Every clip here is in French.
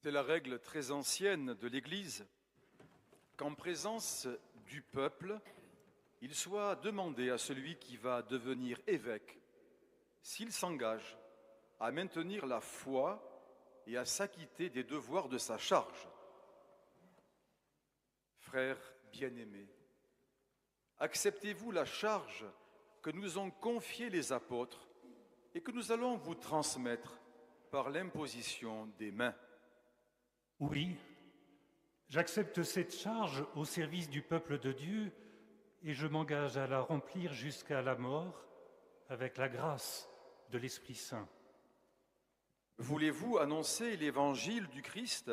C'est la règle très ancienne de l'Église qu'en présence du peuple, il soit demandé à celui qui va devenir évêque s'il s'engage à maintenir la foi et à s'acquitter des devoirs de sa charge. Frères bien-aimés, acceptez-vous la charge que nous ont confiée les apôtres et que nous allons vous transmettre par l'imposition des mains? Oui, j'accepte cette charge au service du peuple de Dieu et je m'engage à la remplir jusqu'à la mort avec la grâce de l'Esprit Saint. Voulez-vous annoncer l'évangile du Christ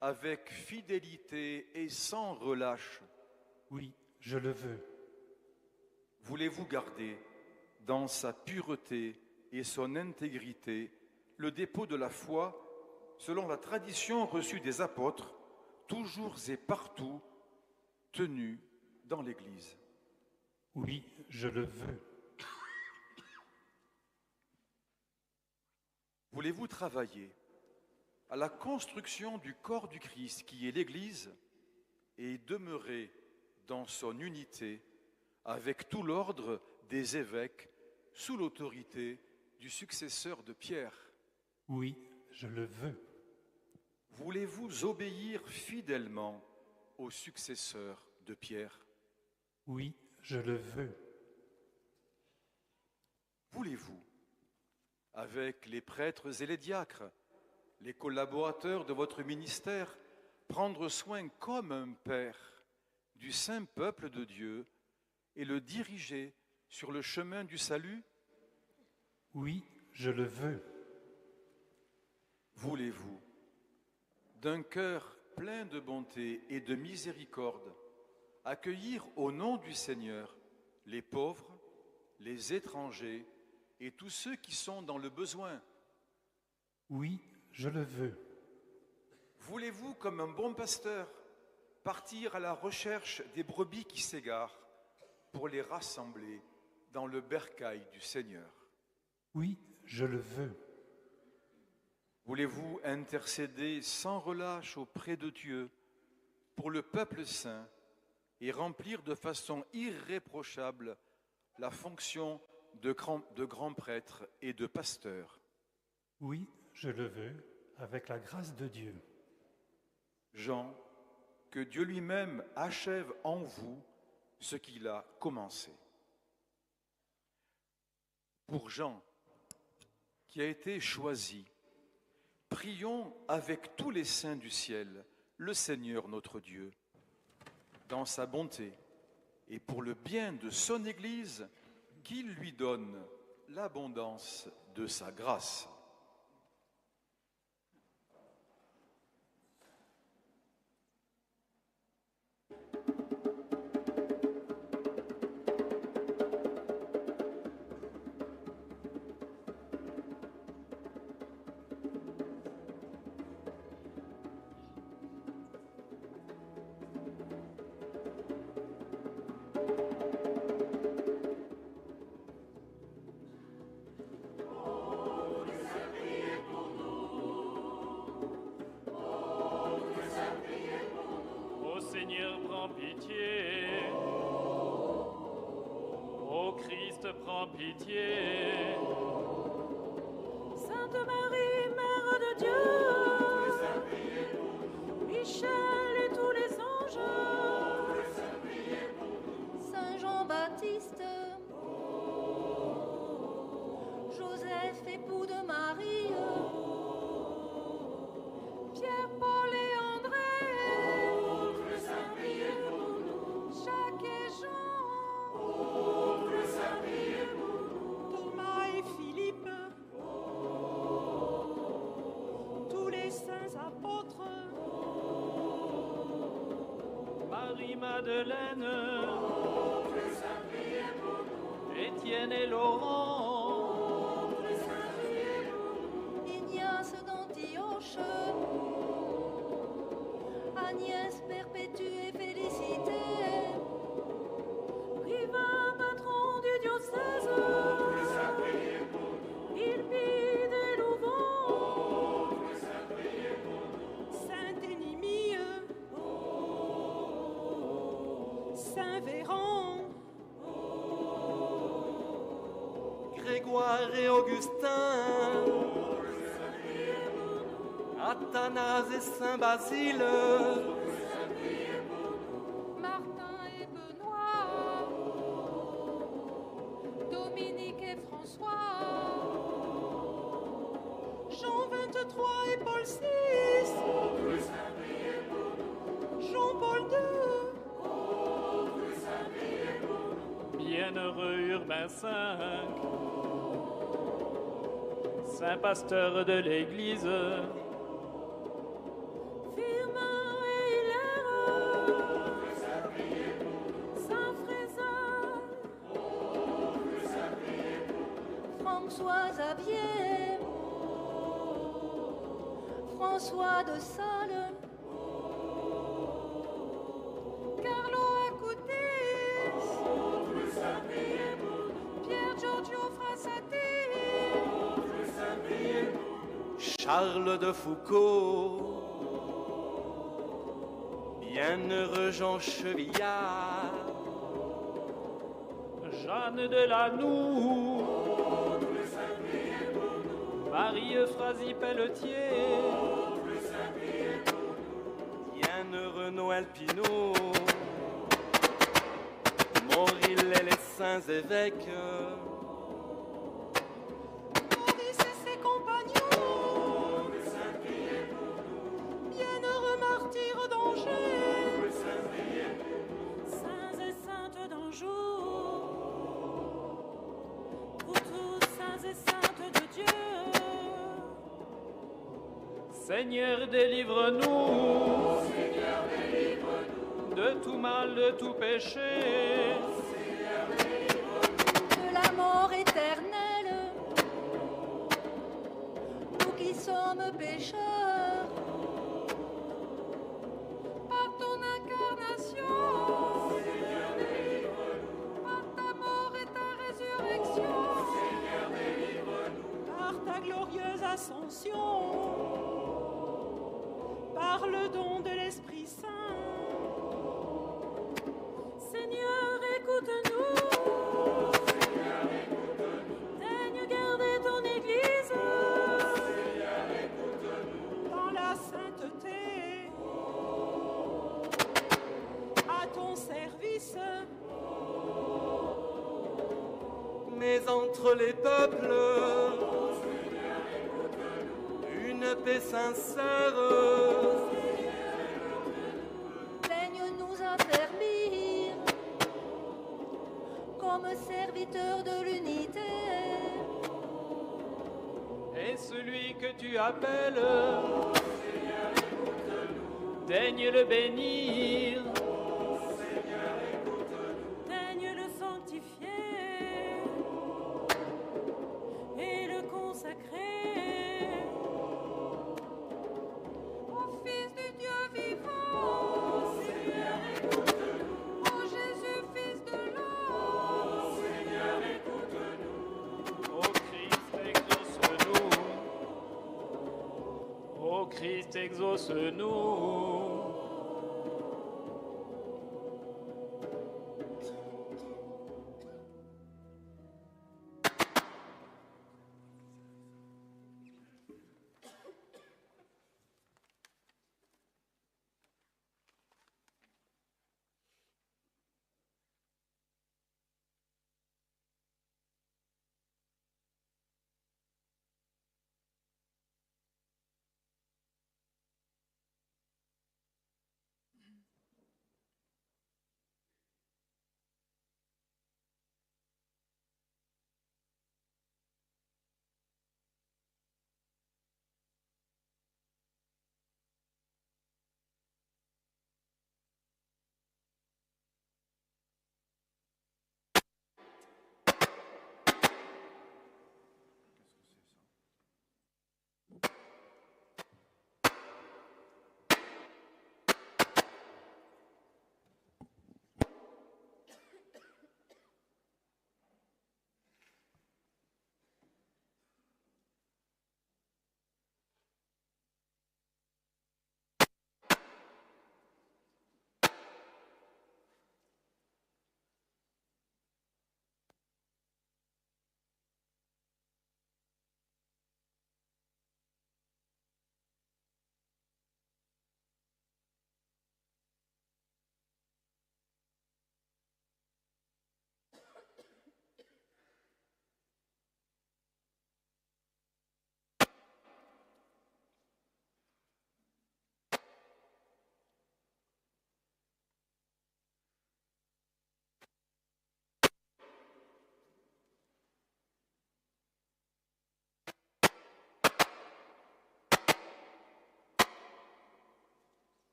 avec fidélité et sans relâche? Oui, je le veux. Voulez-vous garder dans sa pureté et son intégrité le dépôt de la foi selon la tradition reçue des apôtres, toujours et partout tenue dans l'Église? Oui, je le veux. Voulez-vous travailler à la construction du corps du Christ qui est l'Église et demeurer dans son unité avec tout l'ordre des évêques sous l'autorité du successeur de Pierre? Oui, je le veux. Voulez-vous obéir fidèlement au successeur de Pierre? Oui, je le veux. Voulez-vous, avec les prêtres et les diacres, les collaborateurs de votre ministère, prendre soin comme un père du saint peuple de Dieu et le diriger sur le chemin du salut? Oui, je le veux. Voulez-vous, d'un cœur plein de bonté et de miséricorde, accueillir au nom du Seigneur les pauvres, les étrangers et tous ceux qui sont dans le besoin? Oui, je le veux. Voulez-vous, comme un bon pasteur, partir à la recherche des brebis qui s'égarent pour les rassembler dans le bercail du Seigneur? Oui, je le veux. Voulez-vous intercéder sans relâche auprès de Dieu pour le peuple saint et remplir de façon irréprochable la fonction de grand prêtre et de pasteur? Oui, je le veux, avec la grâce de Dieu. Jean, que Dieu lui-même achève en vous ce qu'il a commencé. Pour Jean, qui a été choisi, prions avec tous les saints du ciel, le Seigneur notre Dieu, dans sa bonté et pour le bien de son Église, qu'il lui donne l'abondance de sa grâce. Seigneur, prends pitié. Ô Christ, prends pitié. Sainte Marie, Mère de Dieu, Michel et tous les anges, Saint Jean-Baptiste, Joseph, époux de Marie, Pierre, Paul et André, Jacques et Jean, Thomas et Philippe, tous les saints apôtres, Marie-Madeleine, Étienne et Laurent, Ignace d'Antioche, Agnès, Perpétue et Félicité, Rivin, patron du diocèse, Ilpide et Louvon, révérend. Grégoire et Augustin, Athanase et Saint Basile, Martin et Benoît, Dominique et François, Jean 23 et Paul VI. Jean-Paul II. Bienheureux Urbain V, Saint pasteur de l'Église, Firmin et Hilaire. Saint Frézin. François Xavier, François de Sales, Carlo Acutis. Pierre Giorgio Frassati. Charles de Foucault, bienheureux Jean Chevillard, Jeanne de Lanoux, Marie-Euphrasie Pelletier, bienheureux Noël Pinault, Moril et les saints évêques, Maurice et ses compagnons. Bienheureux martyrs d'Angers. Saints et saintes d'Anjou. Vous tous, saints et saintes de Dieu. Seigneur délivre-nous, de tout mal, de tout péché, de la mort éternelle, nous qui sommes pécheurs, Par ton incarnation. Par ta mort et ta résurrection. Par ta glorieuse ascension. Par le don de l'Esprit Saint. Seigneur, écoute-nous. Daigne garder ton Église. Dans la sainteté. À ton service. mais entre les peuples, une paix sincère. daigne nous affermir comme serviteurs de l'unité. et celui que tu appelles, daigne le bénir, Daigne le sanctifier et le consacrer au Fils du Dieu vivant. Seigneur, écoute-nous. Ô Jésus, Fils de l'homme. Seigneur, écoute-nous. ô Christ exauce-nous, ô Christ exauce-nous.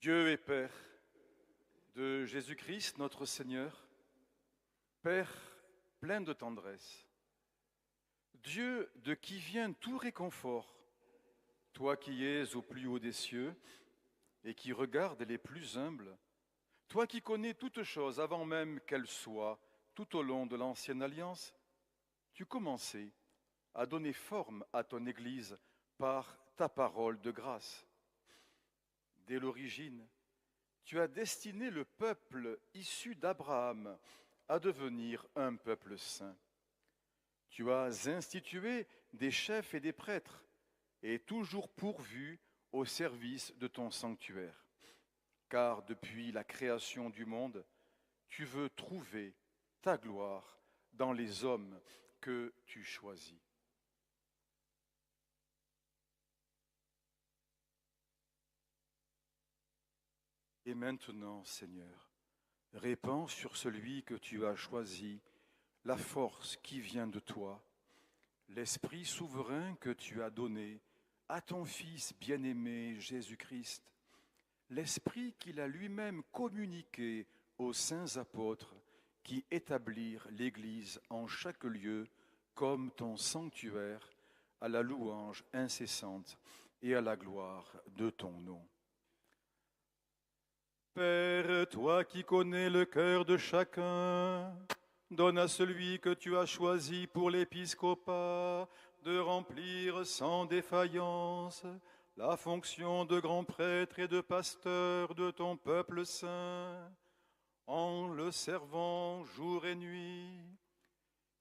Dieu et Père de Jésus-Christ, notre Seigneur, Père plein de tendresse, Dieu de qui vient tout réconfort, toi qui es au plus haut des cieux et qui regardes les plus humbles, toi qui connais toutes choses avant même qu'elles soient, tout au long de l'ancienne alliance, tu commençais à donner forme à ton Église par ta parole de grâce. Dès l'origine, tu as destiné le peuple issu d'Abraham à devenir un peuple saint. Tu as institué des chefs et des prêtres et toujours pourvu au service de ton sanctuaire. Car depuis la création du monde, tu veux trouver ta gloire dans les hommes que tu choisis. Et maintenant, Seigneur, répands sur celui que tu as choisi la force qui vient de toi, l'Esprit souverain que tu as donné à ton Fils bien-aimé Jésus-Christ, l'Esprit qu'il a lui-même communiqué aux saints apôtres qui établirent l'Église en chaque lieu comme ton sanctuaire à la louange incessante et à la gloire de ton nom. Père, toi qui connais le cœur de chacun, donne à celui que tu as choisi pour l'épiscopat de remplir sans défaillance la fonction de grand prêtre et de pasteur de ton peuple saint, en le servant jour et nuit,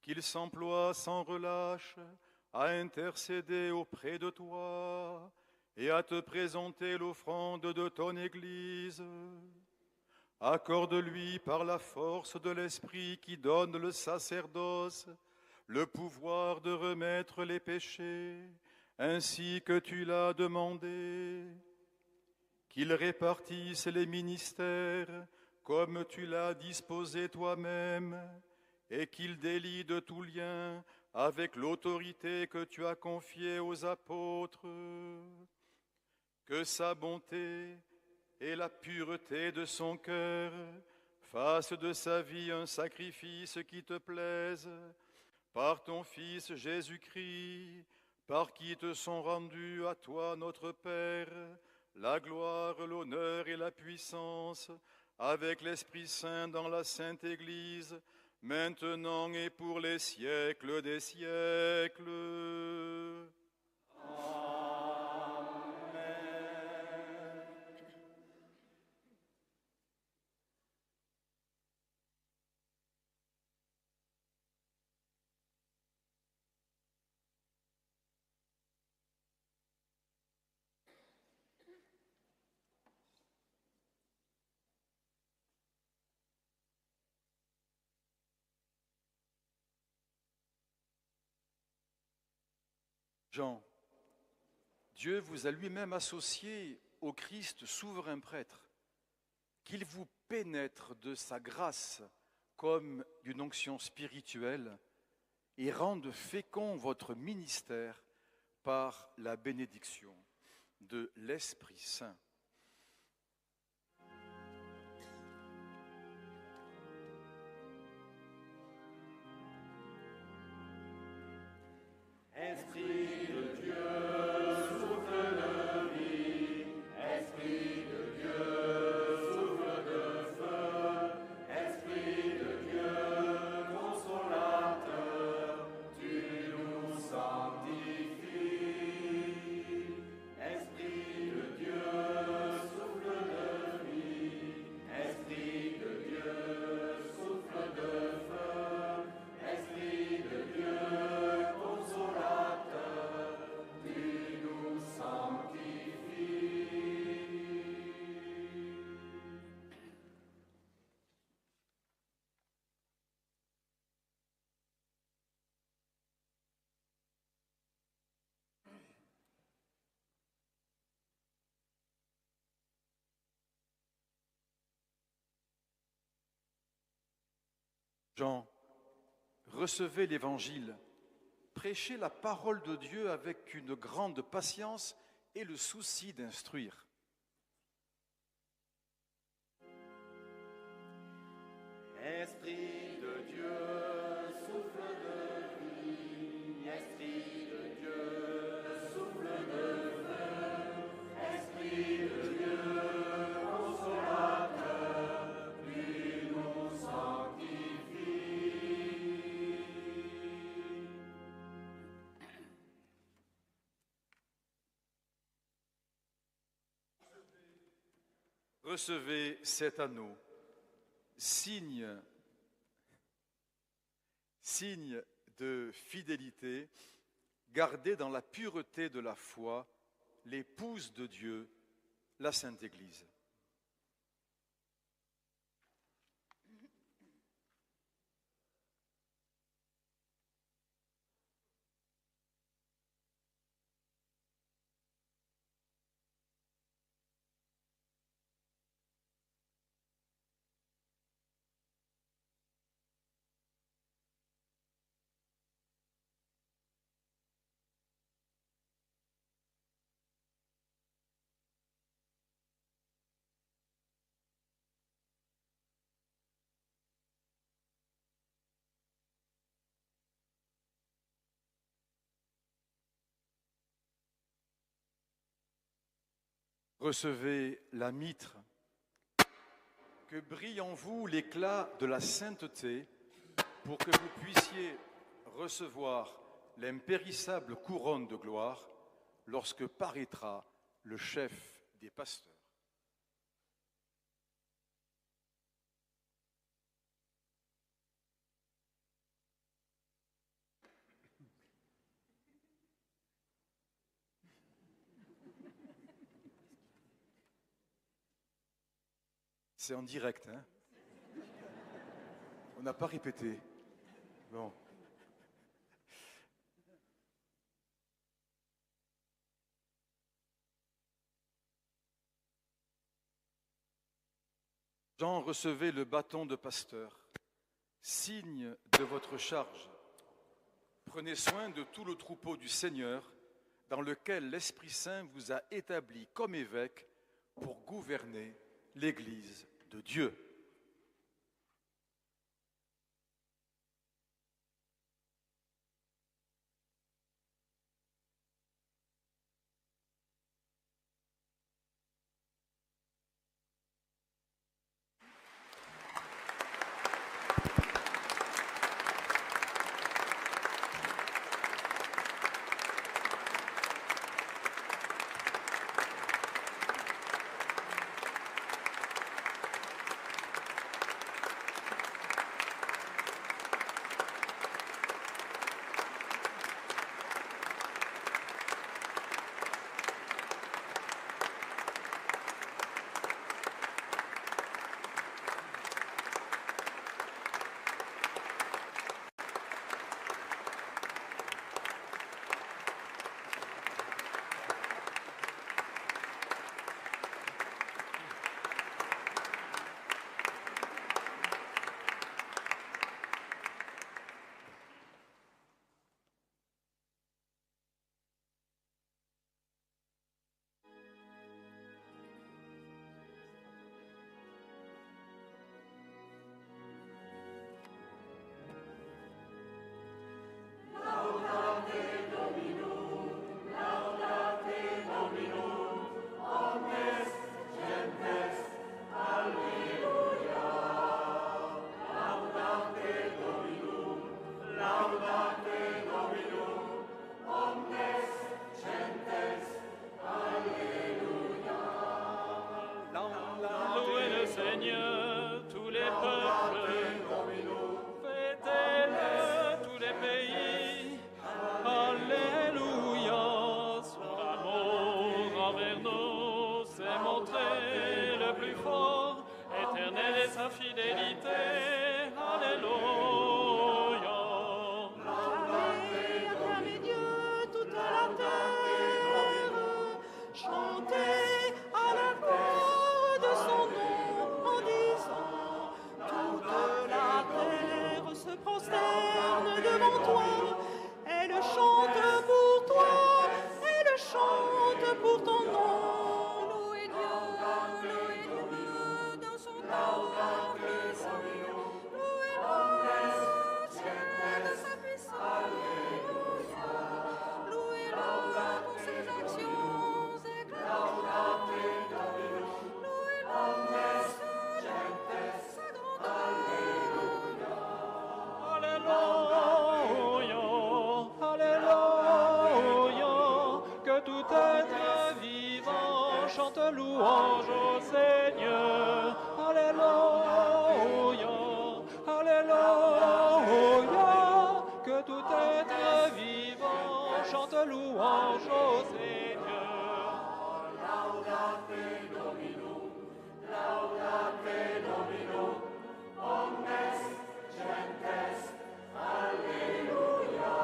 qu'il s'emploie sans relâche à intercéder auprès de toi et à te présenter l'offrande de ton Église. Accorde-lui par la force de l'Esprit qui donne le sacerdoce le pouvoir de remettre les péchés, ainsi que tu l'as demandé, qu'il répartisse les ministères comme tu l'as disposé toi-même, et qu'il délie de tout lien avec l'autorité que tu as confiée aux apôtres. Que sa bonté et la pureté de son cœur fassent de sa vie un sacrifice qui te plaise, par ton Fils Jésus-Christ, par qui te sont rendus à toi, notre Père, la gloire, l'honneur et la puissance, avec l'Esprit Saint dans la Sainte Église, maintenant et pour les siècles des siècles. Jean, Dieu vous a lui-même associé au Christ souverain prêtre, qu'il vous pénètre de sa grâce comme d'une onction spirituelle et rende fécond votre ministère par la bénédiction de l'Esprit Saint. Esprit de Dieu, souffle de vie, Esprit de Dieu, souffle de feu, Esprit de Dieu, consolateur, tu nous sanctifies. Esprit de Dieu, souffle de vie, Esprit de Dieu, souffle de feu, Esprit de Dieu, Jean, recevez l'Évangile, prêchez la parole de Dieu avec une grande patience et le souci d'instruire. Esprit de Dieu, souffle de vie, Esprit de Dieu, souffle de feu, Esprit de Dieu, consolateur, lui nous sanctifie. Recevez cet anneau, signe de fidélité, gardé dans la pureté de la foi, l'épouse de Dieu, la Sainte Église. Recevez la mitre, que brille en vous l'éclat de la sainteté, pour que vous puissiez recevoir l'impérissable couronne de gloire lorsque paraîtra le chef des pasteurs. C'est en direct, hein? On n'a pas répété. Bon. Jean, recevez le bâton de pasteur, signe de votre charge. Prenez soin de tout le troupeau du Seigneur, dans lequel l'Esprit Saint vous a établi comme évêque pour gouverner l'Église de Dieu. Louez Dieu dans son temple. louange au Seigneur. Alléluia, Alléluia, que tout être vivant chante louange au Seigneur. Laudate Dominum, laudate Dominum, omnes gentes, alleluia.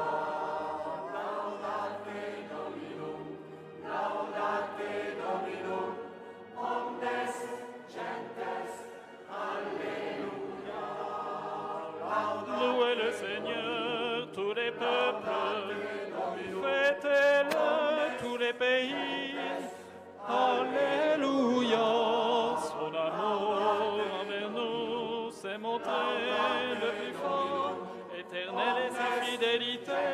Laudate Dominum, laudate Dominum, omnes gentes, alleluia. Louez le Seigneur, tous les peuples, fêtez-le, tous les pays. Alléluia, son amour envers nous s'est montré le plus fort, éternel est sa fidélité.